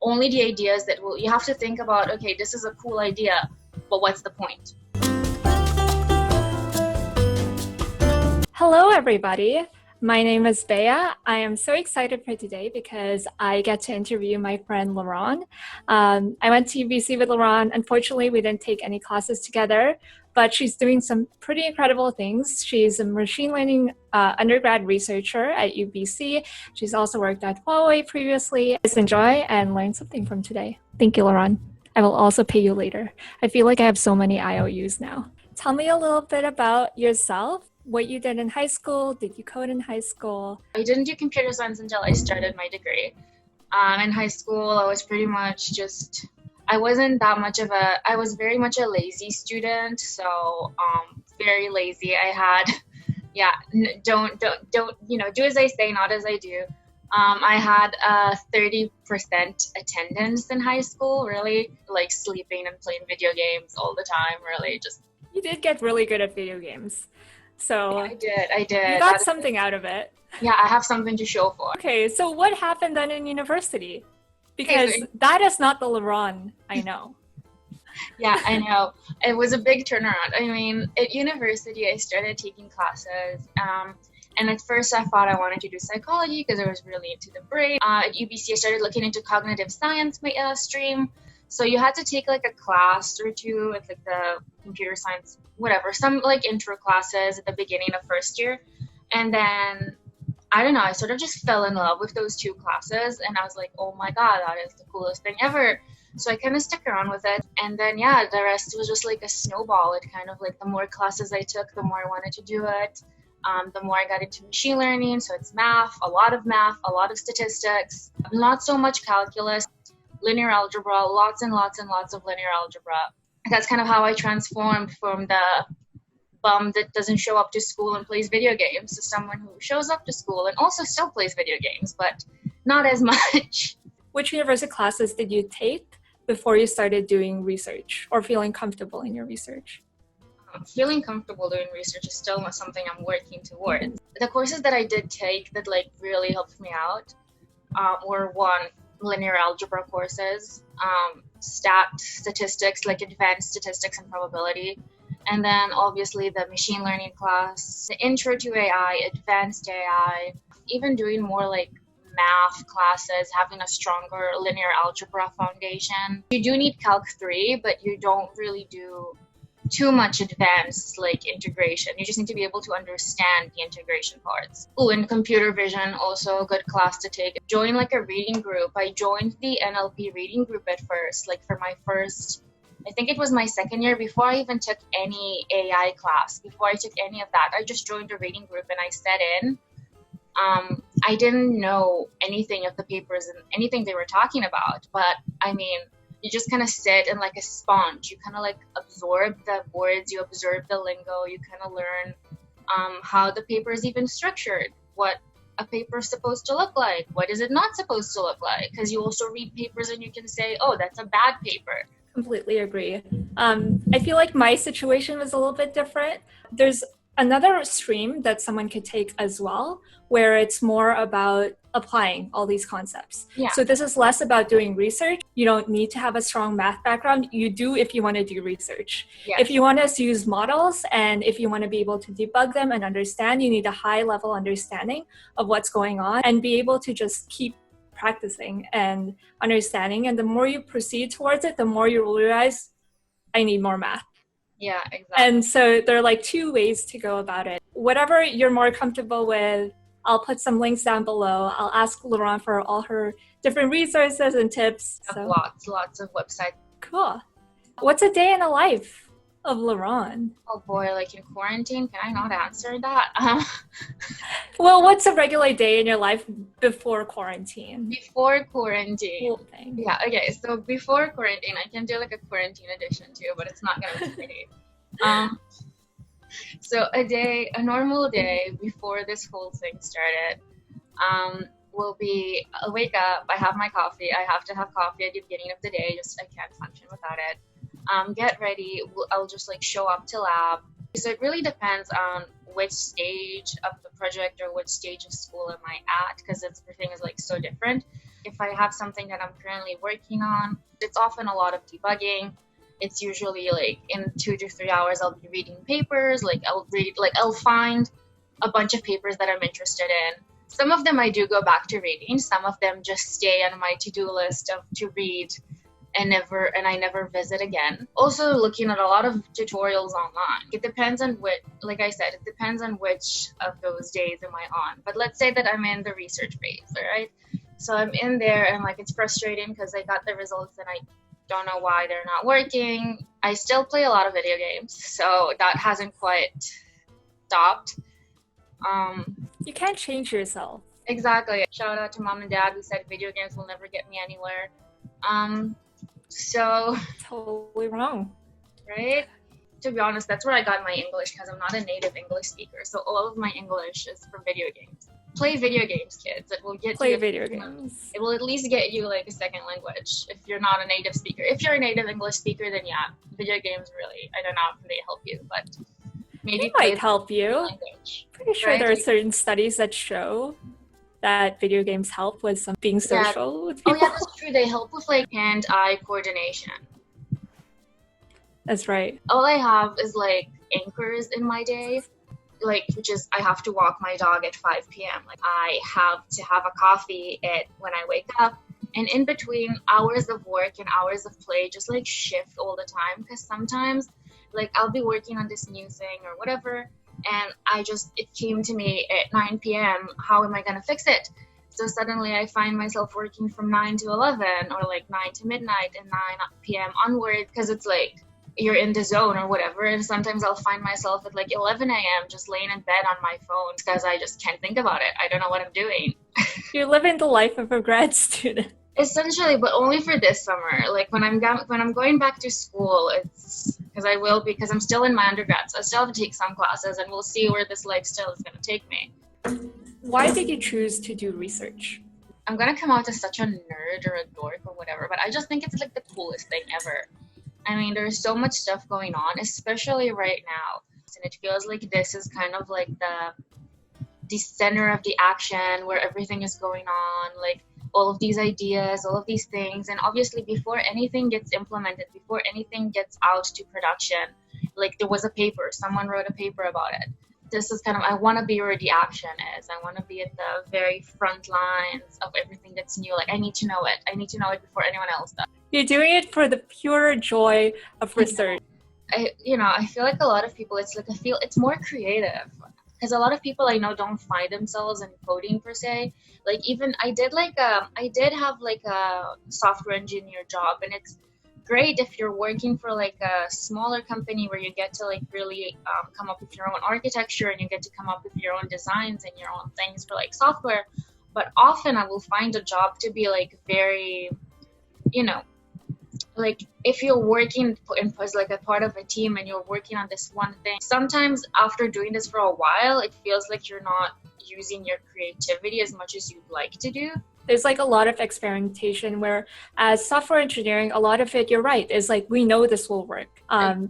only the ideas that will, you have to think about, okay, this is a cool idea, but what's the point? Hello, everybody. My name is Bea. I am so excited for today because I get to interview my friend Lironne. I went to UBC with Lironne. Unfortunately, we didn't take any classes together, but she's doing some pretty incredible things. She's a machine learning undergrad researcher at UBC. She's also worked at Huawei previously. Let's enjoy and learn something from today. Thank you, Lironne. I will also pay you later. I feel like I have so many IOUs now. Tell me a little bit about yourself. What you did in high school? Did you code in high school? I didn't do computer science until I started my degree. In high school, I was pretty much just, I wasn't that much of a, I was very much a lazy student. So very lazy. I had, don't, do as I say, not as I do. I had a 30% attendance in high school, really, like sleeping and playing video games all the time, really just. You did get really good at video games. So yeah, I did. You got something out of it. Yeah, I have something to show for. Okay, so what happened then in university? Because that is not the Lironne I know. Yeah, I know. It was a big turnaround. I mean, at university, I started taking classes. And at first, I thought I wanted to do psychology because I was really into the brain. At UBC, I started looking into cognitive science stream. So you had to take like a class or two with like the computer science, whatever, some like intro classes at the beginning of first year. And then, I don't know, I sort of just fell in love with those two classes. And I was like, oh my God, that is the coolest thing ever. So I kind of stuck around with it. And then, yeah, the rest was just like a snowball. It kind of like the more classes I took, the more I wanted to do it. The more I got into machine learning. So it's math, a lot of statistics, not so much calculus. Linear algebra, lots and lots and lots of linear algebra. That's kind of how I transformed from the bum that doesn't show up to school and plays video games to someone who shows up to school and also still plays video games, but not as much. Which university classes did you take before you started doing research or feeling comfortable in your research? Feeling comfortable doing research is still not something I'm working towards. The courses that I did take that like really helped me out were one, linear algebra courses, statistics, like advanced statistics and probability, and then obviously the machine learning class, the intro to AI, advanced AI, even doing more like math classes, having a stronger linear algebra foundation. You do need Calc 3, but you don't really do too much advanced like integration. You just need to be able to understand the integration parts. Oh, and computer vision, also a good class to take. Join like a reading group. I joined the NLP reading group at first, like for my first, I think it was my second year, before I even took any AI class, before I took any of that. I just joined a reading group and I sat in. I didn't know anything of the papers and anything they were talking about, but I mean, you just kind of sit and like a sponge. You kind of like absorb the words, you absorb the lingo, you kind of learn how the paper is even structured, what a paper is supposed to look like, what is it not supposed to look like, because you also read papers and you can say, oh, that's a bad paper. Completely agree. I feel like my situation was a little bit different. There's another stream that someone could take as well, where it's more about applying all these concepts. Yeah. So this is less about doing research. You don't need to have a strong math background. You do if you want to do research. Yes. If you want to use models and if you want to be able to debug them and understand, you need a high level understanding of what's going on and be able to just keep practicing and understanding. And the more you proceed towards it, the more you will realize, I need more math. Yeah, exactly. And so there are like two ways to go about it. Whatever you're more comfortable with, I'll put some links down below. I'll ask Lironne for all her different resources and tips. So. Lots of websites. Cool. What's a day in the life of Lironne? Oh boy, like in quarantine, can I not answer that? Well, what's a regular day in your life before quarantine? Before quarantine. Cool thing. Yeah, okay, so before quarantine, I can do like a quarantine edition too, but it's not gonna be pretty. So a normal day before this whole thing started, will be, I'll wake up, I have my coffee, I have to have coffee at the beginning of the day, just I can't function without it. Get ready, I'll just like show up to lab. So it really depends on which stage of the project or which stage of school am I at, because everything is like so different. If I have something that I'm currently working on, it's often a lot of debugging. It's usually like in 2 to 3 hours I'll be reading papers, I'll find a bunch of papers that I'm interested in. Some of them I do go back to reading, some of them just stay on my to-do list to read and I never visit again. Also looking at a lot of tutorials online. It depends on like I said, it depends on which of those days am I on. But let's say that I'm in the research phase, right? So I'm in there and like it's frustrating because I got the results and I don't know why they're not working. I still play a lot of video games, so that hasn't quite stopped. You can't change yourself. Exactly. Shout out to mom and dad who said video games will never get me anywhere. So Totally wrong. Right? To be honest, that's where I got my English because I'm not a native English speaker. So all of my English is from video games. Play video games, kids. It will get Play you video games. It will at least get you like a second language if you're not a native speaker. If you're a native English speaker, then yeah, video games really, I don't know if they help you, but maybe It might help you. Language, Pretty sure right? there are certain studies that show that video games help with being social with people. Oh yeah, that's true. They help with like hand-eye coordination. That's right. All I have is like anchors in my day, like which is I have to walk my dog at 5 p.m. Like I have to have a coffee when I wake up, and in between hours of work and hours of play just like shift all the time because sometimes like I'll be working on this new thing or whatever, and it came to me at 9 p.m. How am I gonna fix it? So suddenly I find myself working from 9 to 11 or like 9 to midnight and 9 p.m. onward because it's like you're in the zone or whatever. And sometimes I'll find myself at like 11 a.m. just laying in bed on my phone because I just can't think about it. I don't know what I'm doing. You're living the life of a grad student. Essentially, but only for this summer. Like when I'm going back to school, it's because I'm still in my undergrad, so I still have to take some classes, and we'll see where this lifestyle is going to take me. Why did you choose to do research? I'm going to come out as such a nerd or a dork or whatever, but I just think it's like the coolest thing ever. I mean, there's so much stuff going on, especially right now, and it feels like this is kind of like the center of the action where everything is going on, like all of these ideas, all of these things. And obviously before anything gets implemented, before anything gets out to production, like there was someone wrote a paper about it. This is kind of, I want to be where the action is. I want to be at the very front lines of everything that's new. Like I need to know it before anyone else does. You're doing it for the pure joy of research. I feel like a lot of people, it's more creative. Because a lot of people I know don't find themselves in coding per se. Like even I did have like a software engineer job, and it's great if you're working for like a smaller company where you get to like really come up with your own architecture and you get to come up with your own designs and your own things for like software. But often I will find a job to be like very, like if you're working as like a part of a team and you're working on this one thing, sometimes after doing this for a while, it feels like you're not using your creativity as much as you'd like to do. There's like a lot of experimentation where as software engineering, a lot of it, you're right, is like, we know this will work.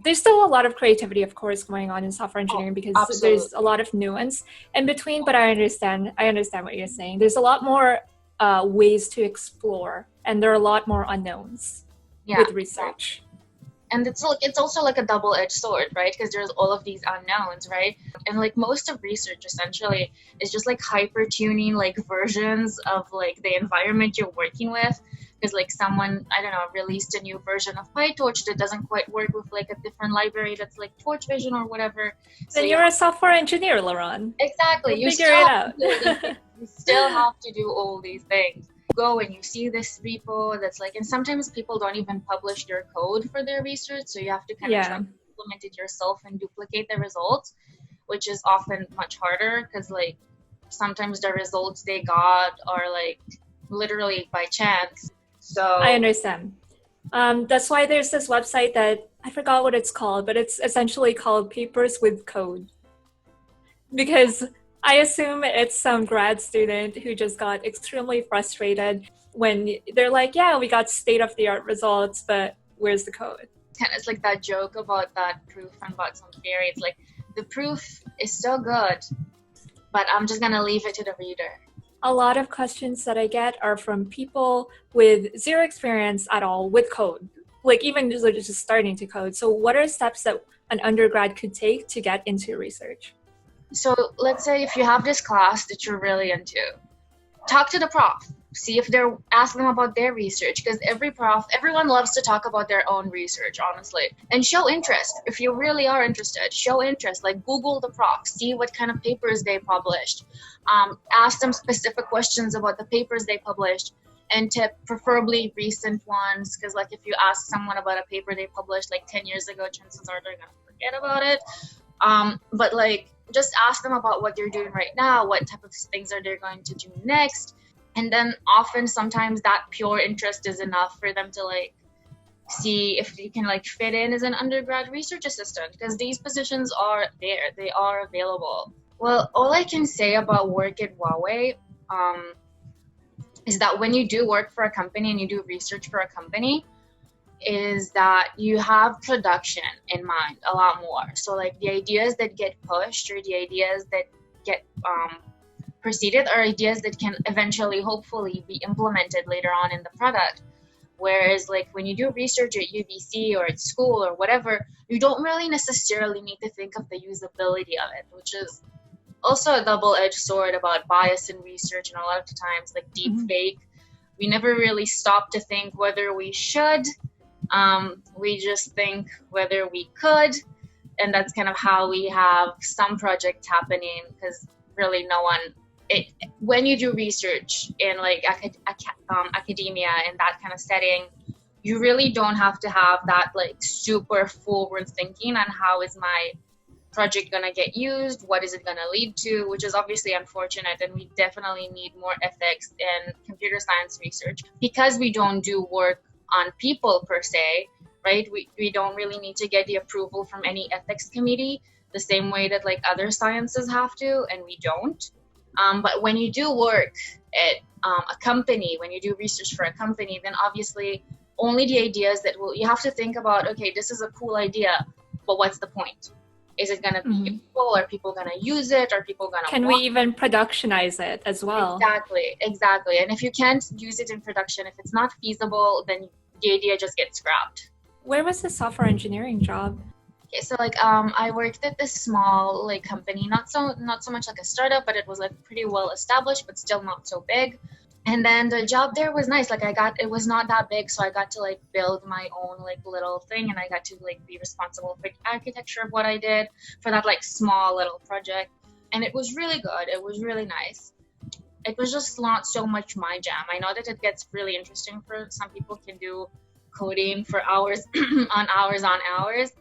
There's still a lot of creativity, of course, going on in software engineering because absolutely. There's a lot of nuance in between, but I understand what you're saying. There's a lot more ways to explore, and there are a lot more unknowns. With research. And it's also like a double-edged sword, right? Because there's all of these unknowns, right? And like most of research essentially is just like hyper-tuning like versions of like the environment you're working with. Because like someone, I don't know, released a new version of PyTorch that doesn't quite work with like a different library that's like Torch Vision or whatever. Then you're a software engineer, Lironne. Exactly. You figure it out. You still have to do all these things. Go and you see this repo that's like, and sometimes people don't even publish their code for their research, so you have to kind of try to implement it yourself and duplicate the results, which is often much harder because like sometimes the results they got are like literally by chance. So I understand. That's why there's this website that I forgot what it's called, but it's essentially called Papers with Code, because I assume it's some grad student who just got extremely frustrated when they're like, yeah, we got state-of-the-art results, but where's the code? It's like that joke about that proof and about some theory. It's like, the proof is so good, but I'm just going to leave it to the reader. A lot of questions that I get are from people with zero experience at all with code, like even just starting to code. So what are steps that an undergrad could take to get into research? So let's say if you have this class that you're really into, talk to the prof. See if ask them about their research, because everyone loves to talk about their own research, honestly. And show interest. If you really are interested, show interest. Like Google the prof, see what kind of papers they published. Ask them specific questions about the papers they published, and preferably recent ones, because like if you ask someone about a paper they published like 10 years ago, chances are they're going to forget about it. But like just ask them about what they're doing right now, what type of things are they going to do next. And then sometimes that pure interest is enough for them to like see if you can like fit in as an undergrad research assistant, because these positions are there, they are available. Well, all I can say about work at Huawei is that when you do work for a company and you do research for a company, is that you have production in mind a lot more. So like the ideas that get pushed or the ideas that get proceeded are ideas that can eventually, hopefully, be implemented later on in the product. Whereas like when you do research at UBC or at school or whatever, you don't really necessarily need to think of the usability of it, which is also a double-edged sword about bias in research. And a lot of the times, like deep fake, we never really stop to think whether we should. We just think whether we could, and that's kind of how we have some projects happening, because really no one, when you do research in like academia and that kind of setting, you really don't have to have that like super forward thinking on how is my project going to get used, what is it going to lead to, which is obviously unfortunate. And we definitely need more ethics in computer science research, because we don't do work on people per se, right? We don't really need to get the approval from any ethics committee the same way that like other sciences have to, and we don't. But when you do work at a company, when you do research for a company, then obviously only the ideas that you have to think about, okay, this is a cool idea, but what's the point? Is it going to be useful? Are people going to use it? Are people going to Can we even productionize it as well? Exactly. And if you can't use it in production, if it's not feasible, then the idea just gets scrapped. Where was the software engineering job? Okay, so like I worked at this small like company, not so much like a startup, but it was like pretty well established, but still not so big. And then the job there was nice. Like it was not that big, so I got to like build my own like little thing, and I got to like be responsible for the architecture of what I did for that like small little project. And it was really good. It was really nice. It was just not so much my jam. I know that it gets really interesting for some people, can do coding for hours on hours.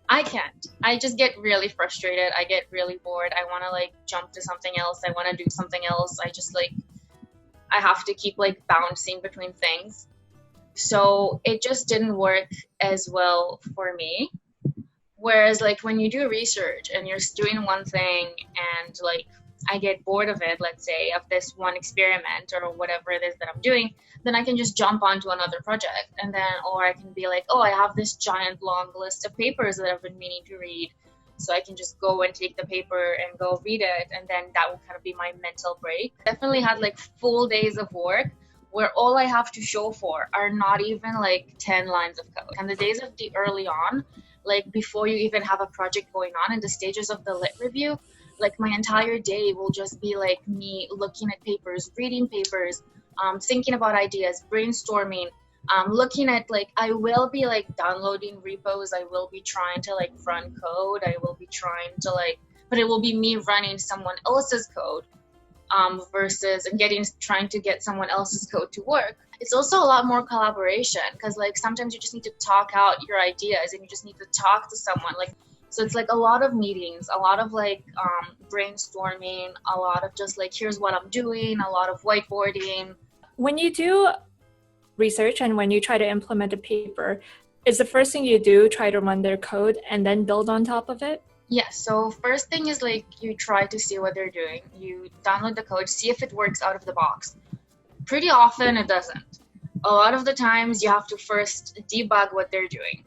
I can't. I just get really frustrated. I get really bored. I want to like jump to something else. I want to do something else. I have to keep like bouncing between things. So it just didn't work as well for me. Whereas like when you do research and you're doing one thing and like I get bored of it, let's say, of this one experiment or whatever it is that I'm doing, then I can just jump onto another project. And then, or I can be like, oh, I have this giant long list of papers that I've been meaning to read. So I can just go and take the paper and go read it. And then that will kind of be my mental break. Definitely had like full days of work where all I have to show for are not even like 10 lines of code. And the days of the early on, like before you even have a project going on in the stages of the lit review, like my entire day will just be like me looking at papers, reading papers, thinking about ideas, brainstorming, looking at like, I will be like downloading repos. I will be trying to like run code. I will be trying to like, but it will be me running someone else's code versus trying to get someone else's code to work. It's also a lot more collaboration, because like sometimes you just need to talk out your ideas and you just need to talk to someone. Like, so it's like a lot of meetings, a lot of like brainstorming, a lot of just like, here's what I'm doing, a lot of whiteboarding. When you do research and when you try to implement a paper, is the first thing you do try to run their code and then build on top of it? Yes. So first thing is like you try to see what they're doing. You download the code, see if it works out of the box. Pretty often it doesn't. A lot of the times you have to first debug what they're doing.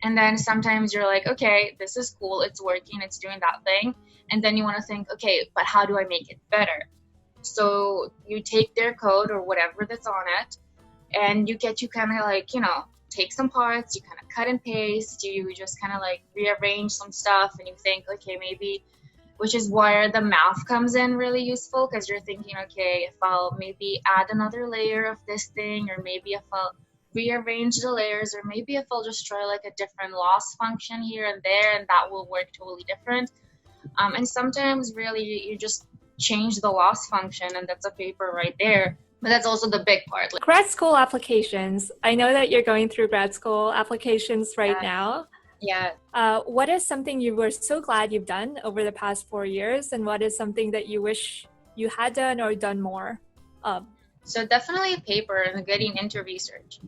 And then sometimes you're like, okay, this is cool, it's working, it's doing that thing. And then you want to think, okay, but how do I make it better? So you take their code or whatever that's on it, and you get to kind of like, take some parts, you kind of cut and paste, you just kind of like rearrange some stuff, and you think, okay, maybe, which is where the math comes in really useful, because you're thinking, okay, if I'll maybe add another layer of this thing, or maybe if I'll rearrange the layers, or maybe if I'll just try like a different loss function here and there, and that will work totally different. And sometimes really you just change the loss function, and that's a paper right there. But that's also the big part. Grad school applications. I know that you're going through grad school applications right now. Yeah. What is something you were so glad you've done over the past 4 years, and what is something that you wish you had done or done more of? So definitely paper and getting into research,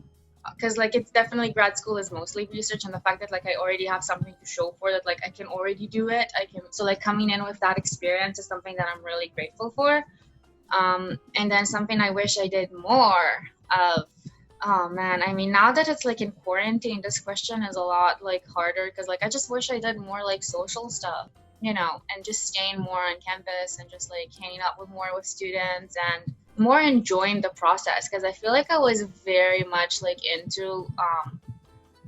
because like it's definitely, grad school is mostly research, and the fact that like I already have something to show for that, like I can already do it. So like coming in with that experience is something that I'm really grateful for. And then something I wish I did more of. Oh man, I mean, now that it's like in quarantine, this question is a lot like harder, because like I just wish I did more like social stuff, and just staying more on campus and just like hanging out with students and more enjoying the process, because I feel like I was very much like into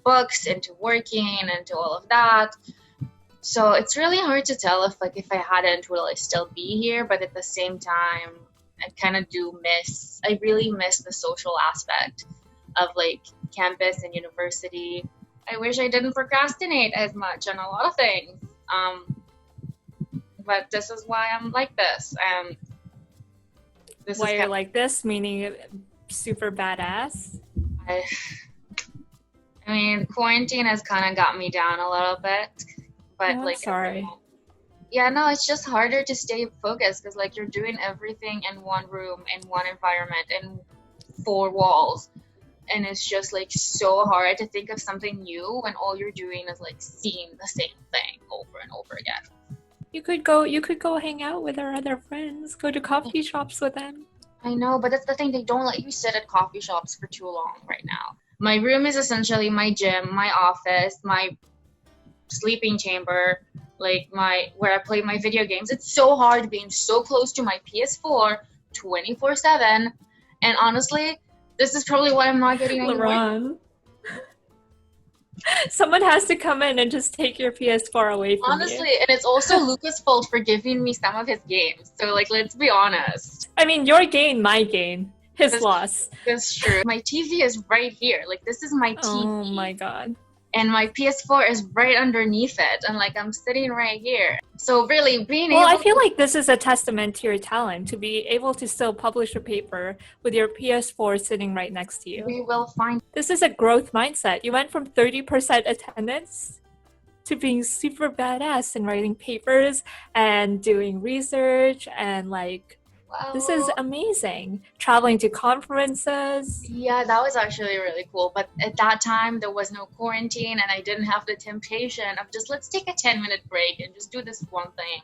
books, into working, into all of that. So it's really hard to tell if I hadn't, will I still be here? But at the same time, I really miss the social aspect of like campus and university. I wish I didn't procrastinate as much on a lot of things. But this is why I'm like this. Why you're like this, meaning super badass? I mean, quarantine has kind of got me down a little bit. But like, sorry. Yeah, no, it's just harder to stay focused, because like you're doing everything in one room, in one environment, in 4 walls, and it's just like so hard to think of something new when all you're doing is like seeing the same thing over and over again. You could go hang out with our other friends, go to coffee shops with them. I know, but that's the thing, they don't let you sit at coffee shops for too long right now. My room is essentially my gym, my office, my sleeping chamber, like where I play my video games. It's so hard being so close to my PS4 24/7, and honestly, this is probably why I'm not getting any Lironne. Someone has to come in and just take your PS4 away from you. Honestly, and it's also Luca's fault for giving me some of his games. So like, let's be honest. I mean, your gain, my gain. His loss. That's true. My TV is right here. Like, this is my TV. Oh my god. And my PS4 is right underneath it, and like I'm sitting right here. So really I feel like this is a testament to your talent, to be able to still publish a paper with your PS4 sitting right next to you. We will find. This is a growth mindset. You went from 30% attendance to being super badass and writing papers and doing research and like, wow. This is amazing. Traveling to conferences. Yeah, that was actually really cool. But at that time, there was no quarantine, and I didn't have the temptation of just, let's take a 10-minute break and just do this one thing.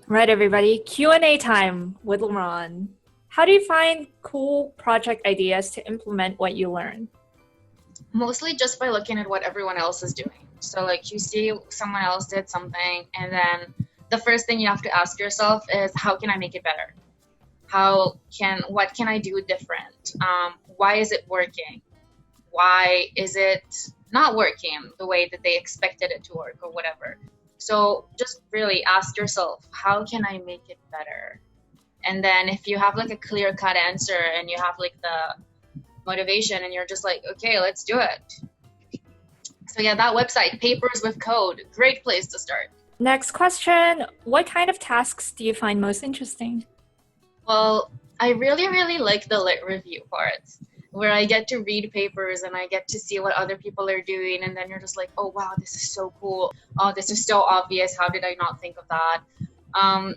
Right, everybody. Q&A time with Lironne. How do you find cool project ideas to implement what you learn? Mostly just by looking at what everyone else is doing. So like you see someone else did something, and then the first thing you have to ask yourself is, how can I make it better? What can I do different? Why is it working? Why is it not working the way that they expected it to work, or whatever? So just really ask yourself, how can I make it better? And then if you have like a clear-cut answer and you have like the motivation and you're just like, okay, let's do it. So yeah, that website, Papers with Code, great place to start. Next question, what kind of tasks do you find most interesting? Well, I really, really like the lit review parts, where I get to read papers and I get to see what other people are doing, and then you're just like, oh wow, this is so cool. Oh, this is so obvious. How did I not think of that?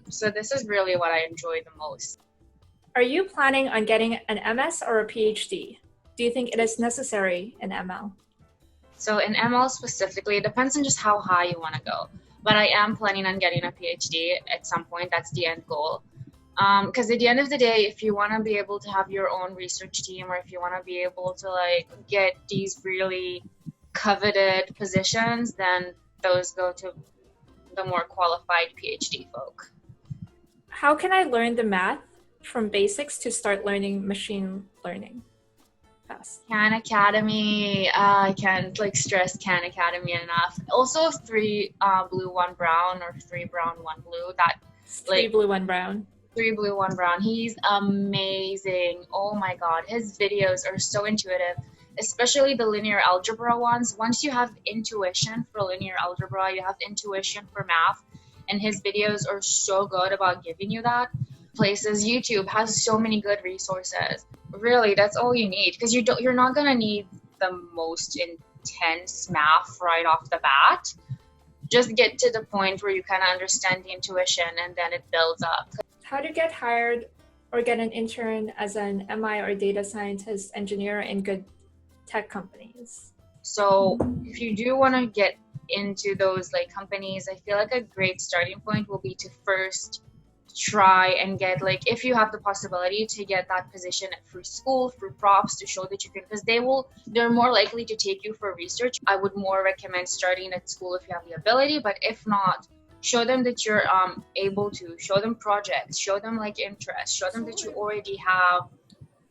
So this is really what I enjoy the most. Are you planning on getting an MS or a PhD? Do you think it is necessary in ML? So in ML specifically, it depends on just how high you want to go. But I am planning on getting a PhD at some point. That's the end goal. Because at the end of the day, if you want to be able to have your own research team, or if you want to be able to like get these really coveted positions, then those go to the more qualified PhD folk. How can I learn the math from basics to start learning machine learning fast? Khan Academy, I can't like stress Khan Academy enough. Also, three blue, one brown, or three brown, one blue. That Three like blue, one brown. three blue, one brown. He's amazing. Oh my God, his videos are so intuitive, especially the linear algebra ones. Once you have intuition for linear algebra, you have intuition for math, and his videos are so good about giving you that. Places YouTube has so many good resources. Really, that's all you need, because you're not gonna need the most intense math right off the bat. Just get to the point where you kind of understand the intuition, and then it builds up. How to get hired or get an intern as an MI or data scientist engineer in good tech companies? So if you do want to get into those like companies, I feel like a great starting point will be to first try and get, like, if you have the possibility to get that position through school, through profs, to show that you can, because they're more likely to take you for research. I would more recommend starting at school if you have the ability, but if not, show them that you're able to, show them projects, show them like interest, show them that you already have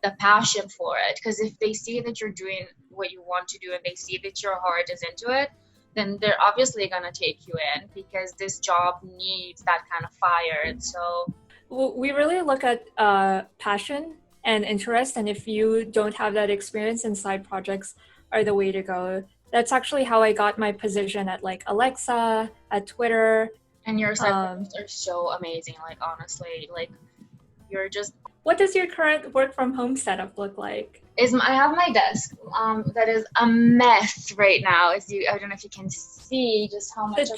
the passion for it. Because if they see that you're doing what you want to do and they see that your heart is into it, then they're obviously going to take you in, because this job needs that kind of fire. And so we really look at passion and interest, and if you don't have that experience, then side projects are the way to go. That's actually how I got my position at like Alexa, at Twitter. And your side projects are so amazing, like honestly, like you're just... What does your current work from home setup look like? I have my desk that is a mess right now. I don't know if you can see just how much it's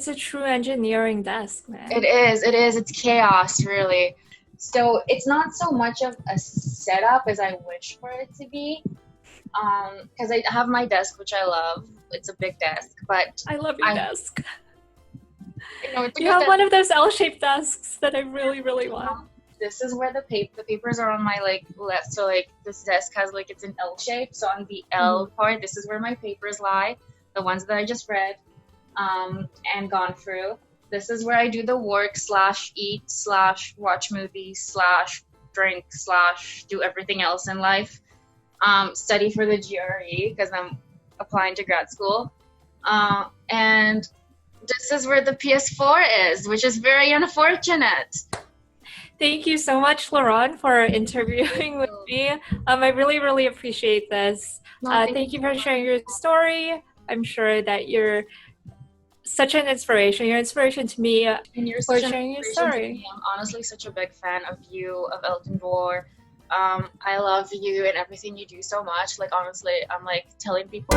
a true engineering desk, man. It is, it's chaos, really. So it's not so much of a setup as I wish for it to be, because I have my desk, which I love. It's a big desk, but I love your desk. You have one of those L-shaped desks that I really, really want. This is where the papers are on my like left. So like this desk has like, it's an L shape. So on the L part, this is where my papers lie, the ones that I just read and gone through. This is where I do the work / eat / watch movies / drink / do everything else in life. Study for the GRE because I'm applying to grad school. And this is where the PS4 is, which is very unfortunate. Thank you so much, Lironne, for interviewing with me. I really, really appreciate this. Thank you for sharing your story. I'm sure that you're such an inspiration. You're an inspiration to me for sharing your story. I'm honestly such a big fan of you, of Elton Dwar. I love you and everything you do so much. Like honestly, I'm like telling people.